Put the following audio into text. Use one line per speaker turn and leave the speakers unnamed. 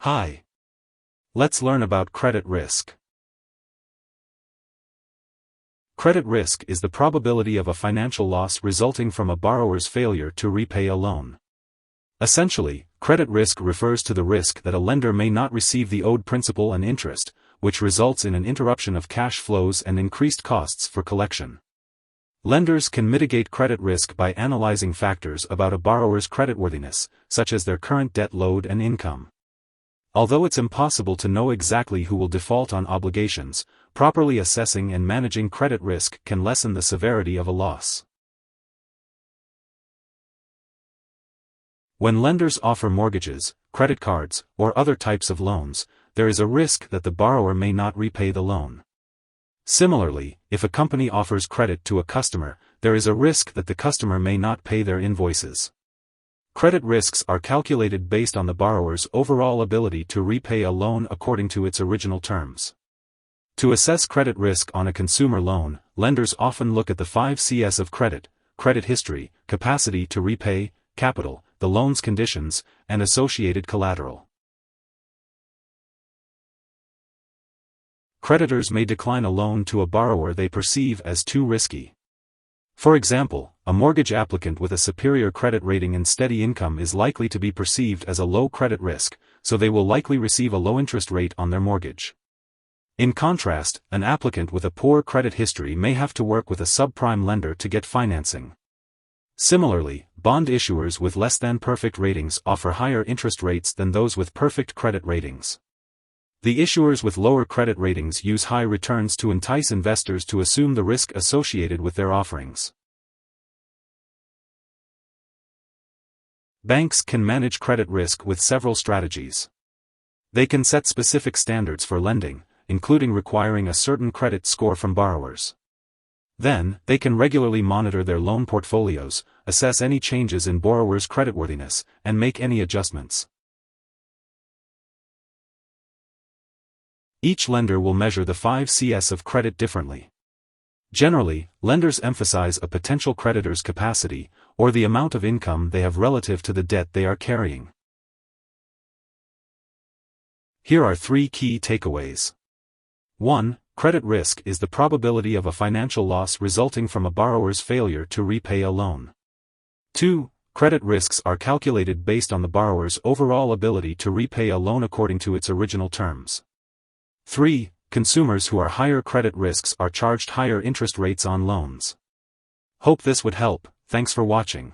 Hi. Let's learn about credit risk. Credit risk is the probability of a financial loss resulting from a borrower's failure to repay a loan. Essentially, credit risk refers to the risk that a lender may not receive the owed principal and interest, which results in an interruption of cash flows and increased costs for collection. Lenders can mitigate credit risk by analyzing factors about a borrower's creditworthiness, such as their current debt load and income. Although it's impossible to know exactly who will default on obligations, properly assessing and managing credit risk can lessen the severity of a loss. When lenders offer mortgages, credit cards, or other types of loans, there is a risk that the borrower may not repay the loan. Similarly, if a company offers credit to a customer, there is a risk that the customer may not pay their invoices. Credit risks are calculated based on the borrower's overall ability to repay a loan according to its original terms. To assess credit risk on a consumer loan, lenders often look at the 5 Cs of credit: credit history, capacity to repay, capital, the loan's conditions, and associated collateral. Creditors may decline a loan to a borrower they perceive as too risky. For example, a mortgage applicant with a superior credit rating and steady income is likely to be perceived as a low credit risk, so they will likely receive a low interest rate on their mortgage. In contrast, an applicant with a poor credit history may have to work with a subprime lender to get financing. Similarly, bond issuers with less than perfect ratings offer higher interest rates than those with perfect credit ratings. The issuers with lower credit ratings use high returns to entice investors to assume the risk associated with their offerings. Banks can manage credit risk with several strategies. They can set specific standards for lending, including requiring a certain credit score from borrowers. Then, they can regularly monitor their loan portfolios, assess any changes in borrowers' creditworthiness, and make any adjustments. Each lender will measure the 5 Cs of credit differently. Generally, lenders emphasize a potential creditor's capacity, or the amount of income they have relative to the debt they are carrying. Here are 3 key takeaways. 1. Credit risk is the probability of a financial loss resulting from a borrower's failure to repay a loan. 2. Credit risks are calculated based on the borrower's overall ability to repay a loan according to its original terms. 3. Consumers who are higher credit risks are charged higher interest rates on loans. Hope this would help. Thanks for watching.